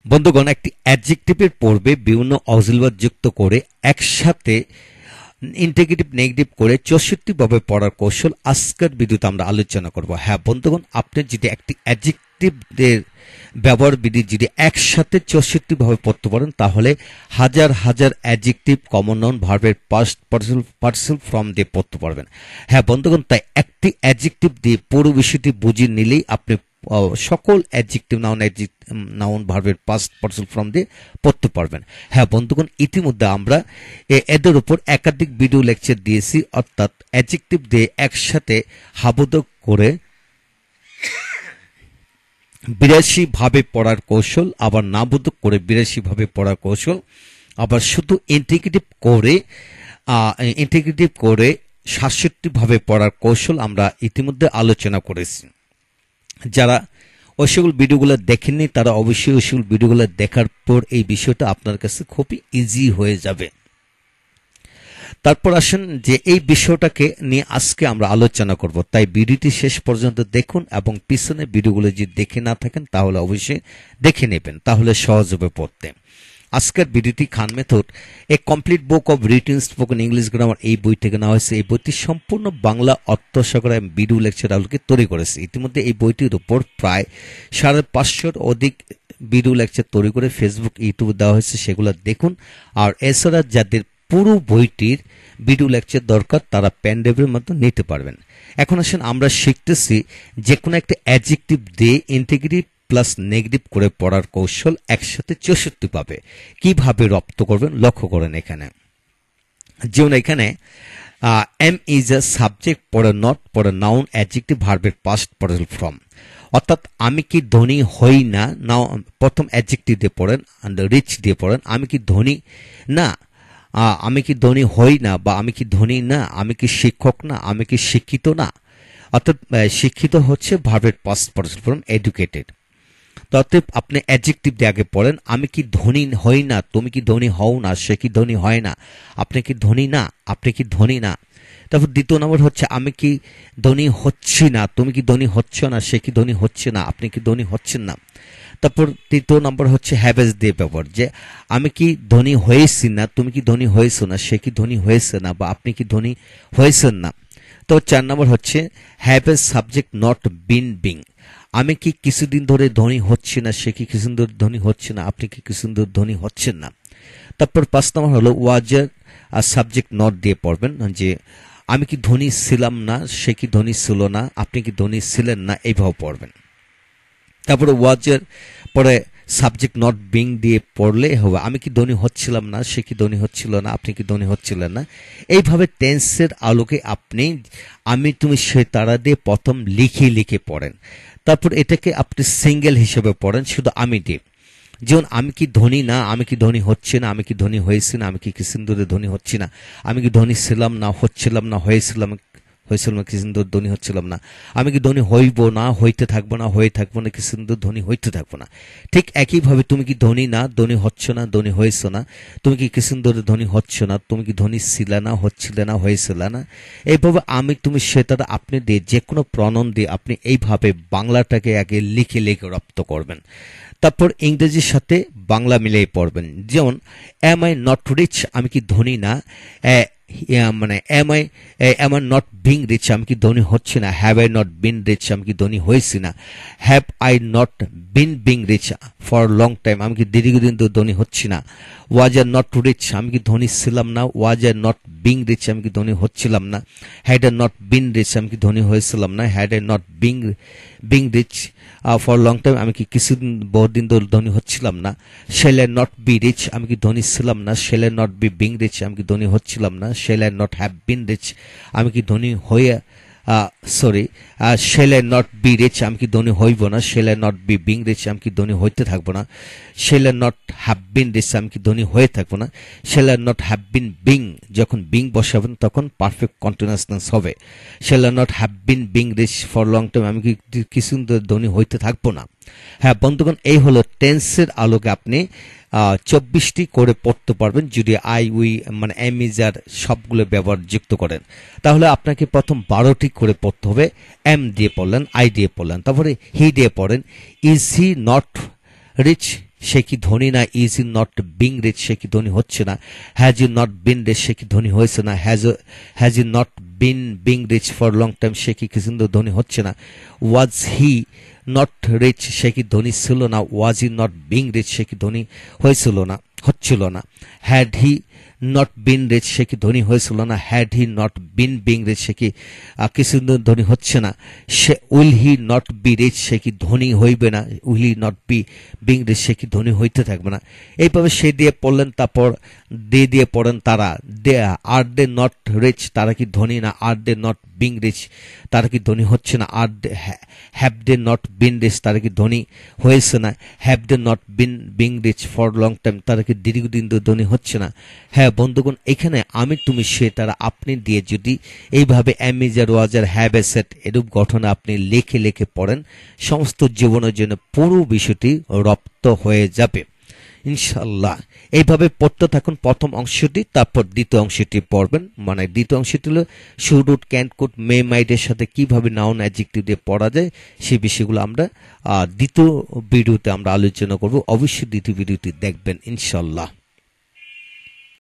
বন্ধুগণ, একটি অ্যাডজেক্টিভের পূর্বে বিভিন্ন অক্সিলারি যুক্ত করে একসাথে ইন্টিগ্রেটিভ নেগেটিভ করে 64 ভাবে পড়ার কৌশল আজকের ভিডিওতে আমরা আলোচনা করব। হ্যাঁ বন্ধুগণ, আপনি যদি একটি অ্যাডজেক্টিভের ব্যবহার বিধি যদি একসাথে 64 ভাবে পড়তে পারেন তাহলে হাজার হাজার অ্যাডজেক্টিভ কমন নাউন ভার্বের পাস্ট পার্টিসিপল ফর্ম দিয়ে পড়তে পারবেন। হ্যাঁ বন্ধুগণ, তাই একটি অ্যাডজেক্টিভ দিয়ে পুরো বিষয়টি বুঝিয়ে নিলেই আপনি সকল অ্যাডজেক্টিভ নাউন ভার্বের পাস্ট পার্টিসিপল ফর্ম দিয়ে পড়তে পারবেন। হ্যাঁ বন্ধুগণ, ইতিমধ্যে আমরা এদের উপর একাধিক ভিডিও লেকচার দিয়েছি, অর্থাৎ অ্যাডজেক্টিভ দিয়ে একসাথে হাবোধক করে 82 ভাবে পড়ার কৌশল, আবার নাবোধক করে 82 ভাবে পড়ার কৌশল, আবার শুধু ইন্টিগ্রেটিভ করে 67 ভাবে পড়ার কৌশল আমরা ইতিমধ্যে আলোচনা করেছি। যারা ওই সকল ভিডিওগুলো দেখেননি তারা অবশ্যই ওই সকল ভিডিওগুলো দেখার পর এই বিষয়টা আপনার কাছে খুবই ইজি হয়ে যাবে। তারপর আসেন যে এই বিষয়টাকে নিয়ে আজকে আমরা আলোচনা করব, তাই ভিডিওটি শেষ পর্যন্ত দেখুন এবং পিছনে ভিডিওগুলো যদি দেখে না থাকেন তাহলে অবশ্যই দেখে নেবেন, তাহলে সহজ হবে পড়তে। আজকের ভিডিওটি খান মেথড এ complete book of written spoken English grammar এই বই থেকে নেওয়া হয়েছে। এই বইটি সম্পূর্ণ বাংলা অর্থ সহকারে ভিডিও লেকচার আলোকে তৈরি করেছে। ইতিমধ্যে এই বইটির উপর প্রায় 550 অধিক ভিডিও লেকচার তৈরি করে ফেসবুক ইউটিউবে দেওয়া হয়েছে, সেগুলো দেখুন। আর এছাড়া যাদের পুরো বইটির ভিডিও লেকচার দরকার তারা পেন ড্রাইভের মাধ্যমে নিতে পারবেন। এখন আসেন আমরা শিখতেছি যে কোনো একটা অ্যাডজেক্টিভ দিয়ে ইন্টিগ্রেটিভ প্লাস নেগেটিভ করে পড়ার কৌশল একসাথে 64 পাবে কিভাবে রপ্ত করবেন লক্ষ্য করেন। এখানে যেমন এখানে এম ইজ এ সাবজেক্ট পরে নট পরে নাউন অ্যাডজেক্টিভ ভার্বের পাস্ট পার্টিসিপল ফর্ম, অর্থাৎ আমি কি ধনী হই না, নাও প্রথম অ্যাডজেক্টিভ দিয়ে পড়েন, রিচ দিয়ে পড়েন। আমি কি ধনী না, আমি কি ধনী হই না, বা আমি কি ধনী না, আমি কি শিক্ষক না, আমি কি শিক্ষিত না, অর্থাৎ শিক্ষিত হচ্ছে ভার্বের পাস্ট পার্টিসিপল ফর্ম এডুকেটেড। অতএব আপনি অ্যাডজেক্টিভ দিয়ে আগে পড়েন, আমি কি ধনী হই না, তুমি কি ধনী হও না, সে কি ধনী হয় না, আপনি কি ধনী না, আপনি কি ধনী না। তারপর দ্বিতীয় নম্বর হচ্ছে আমি কি ধনী হচ্ছি না, তুমি কি ধনী হচ্ছ না, সে কি ধনী হচ্ছে না, আপনি কি ধনী হচ্ছেন না। তারপর তৃতীয় নম্বর হচ্ছে হ্যাভেজ দিয়ে ব্যবহার, যে আমি কি ধনী হয়েছি না, তুমি কি ধনী হয়েছো না, সে কি ধনী হয়েছে না, বা আপনি কি ধনী হয়েছেন না। তো 4 নম্বর হচ্ছে হ্যাভেজ সাবজেক্ট নট বিন বিং, আমি কি কিছুদিন ধরে ধনী হচ্ছি না, সে কি কিছুদিন ধরে ধনী হচ্ছে না, আপনি কি কিছুদিন ধরে ধনী হচ্ছেন না। তারপর 5 নম্বর হলো ওয়াজার সাবজেক্ট নট দিয়ে পড়বেন, যে আমি কি ধনী ছিলাম না, সে কি ধনী ছিল না, আপনি কি ধনী ছিলেন না, এইভাবে পড়বেন। তারপরে ওয়াজের পরে সাবজেক্ট নট বিং দিয়ে পড়লে হবে আমি কি ধনী হচ্ছিলাম না, সে কি ধনী হচ্ছিল না, আপনি কি ধনী হচ্ছিলেন না। এইভাবে টেন্সের আলোকে আপনি আমি তুমি সে তারা দিয়ে প্রথম লিখে পড়েন। তারপর এটাকে আপনি সিঙ্গেল হিসেবে পড়েন শুধু আমি দিয়ে, যেমন আমি কি ধনী না, আমি কি ধনী হচ্ছে না, আমি কি ধনী হয়েছি না, আমি কি কিছুদিন ধরে ধনী হচ্ছি না, আমি কি ধনী ছিলাম না, হচ্ছিলাম না, হয়েছিলাম কিছুদিন ধরে ধনী হচ্ছিলাম না, আমি কি ধনী হইব না, হইতে থাকবো না, হয়ে থাকবো না, কিছুদিন ধরে ধনী হইতে থাকবো না। ঠিক একইভাবে তুমি কি ধনী না, ধনী হচ্ছ না, ধনী হয়েছ না, তুমি কি কিছুদিন ধরে ধনী হচ্ছ না, তুমি কি ধনী ছিলে না, হচ্ছিলে না, হয়েছিল না। এইভাবে আমি তুমি সেটা আপনি দিয়ে যে কোনো প্রণয়ন দিয়ে আপনি এইভাবে বাংলাটাকে আগে লিখে রপ্ত করবেন। তারপর ইংরেজির সাথে বাংলা মিলিয়ে পড়বেন, যেমন এম আই নট রিচ, আমি কি ধনী না, মানে am I not being rich, আমি কি ধনী হচ্ছি না, have I not been rich, আমি কি ধনী হয়েছি না, have I not been being rich for long time, আমি কি দীর্ঘদিন ধরে ধনী হচ্ছি না, ওয়াজ আর নট রিচ, আমি কি ধনী ছিলাম না, was are not being rich, আমি কি ধনী হচ্ছিলাম না, had are not been rich, আমি কি ধনী হয়েছিলাম না, had are not being rich for long time, আমি কি কিছুদিন বহুদিন ধরে ধনী হচ্ছিলাম না, shall are not be rich, আমি কি ধনী ছিলাম না, shall are not be being rich, আমি কি ধনী হচ্ছিলাম না, shall are not have been rich, আমি কি ধনী হয়ে shall are not be rich, আমি কি ধনী হইব না, shall are not be being rich, আমি কি ধনী হইতে থাকবো না, shall are not have been rich, আমি কি ধনী হয়ে থাকবো না, shall are not have been being, যখন বিং বসাবেন তখন পারফেক্ট কন্টিনিউয়াস টেন্স হবে, shall are not have been being rich for long time, আমি কি কিছুদিন ধরে ধনী হইতে থাকবো না। হ্যাঁ বন্ধুগণ, এই হলো টেন্সের আলোকে আপনি 24টি করে পড়তে পারবেন যদি আই উই মানে এম ইজ আর সবগুলো ব্যবহার যুক্ত করেন। তাহলে আপনাকে প্রথম 12টি করে পড়তে হবে। এম দিয়ে পড়লেন, আই দিয়ে পড়লেন, তারপরে হি দিয়ে পড়েন, ইজ হি নট রিচ, সে কি ধনী না, is he not being rich সে কি ধনী হচ্ছে না, has he not been rich সে কি ধনী হয়েছে না, has he not been being rich for long time সে কি কিছুদিন ধরে ধনী হচ্ছে না, ওয়াজ হি নট রিচ সে কি ধনী ছিল না, was he not being rich সে কি ধনী হয়েছিল না, হচ্ছিল না, had he not been rich সে কি ধনী হয়েছিল না, had he not been being rich সে কি কিছুদিন ধনী হচ্ছে না, সে will he not be rich সে কি ধনী হইবে না, will he not be being rich সে কি ধনী হইতে থাকবে না। এইভাবে সে দিয়ে পড়লেন, তারপর দে দিয়ে পড়েন তারা, দে আর দে নট রিচ তারা কি ধনী না, are they not being rich তারা কি ধনী হচ্ছে না, আর have they not been rich তারা কি ধনী হয়েছে না, have they not been being rich for long time তারা কি দীর্ঘদিন ধরে ধনী হচ্ছে না। হ্যাঁ বন্ধুগণ, এখানে আমি তুমি সে তারা আপনি দিয়ে যদি এইভাবে অ্যামিজার ওয়াজার হ্যাভ এ সেট এরূপ গঠনে আপনি লেখে লেখে পড়েন, সমস্ত জীবনের জন্য পুরো বিষয়টি রপ্ত হয়ে যাবে ইনশাল্লাহ। এইভাবে পড়তে থাকুন প্রথম অংশটি, তারপর দ্বিতীয় অংশটি পড়বেন। মানে দ্বিতীয় অংশটি হলো শুড, উড, ক্যান, কুড, মে, মাইট এর সাথে কিভাবে নাউন অ্যাডজেক্টিভ দিয়ে পড়া যায়, সেই বিষয়গুলো আমরা দ্বিতীয় ভিডিওতে আমরা আলোচনা করব। অবশ্যই দ্বিতীয় ভিডিওটি দেখবেন ইনশাল্লাহ।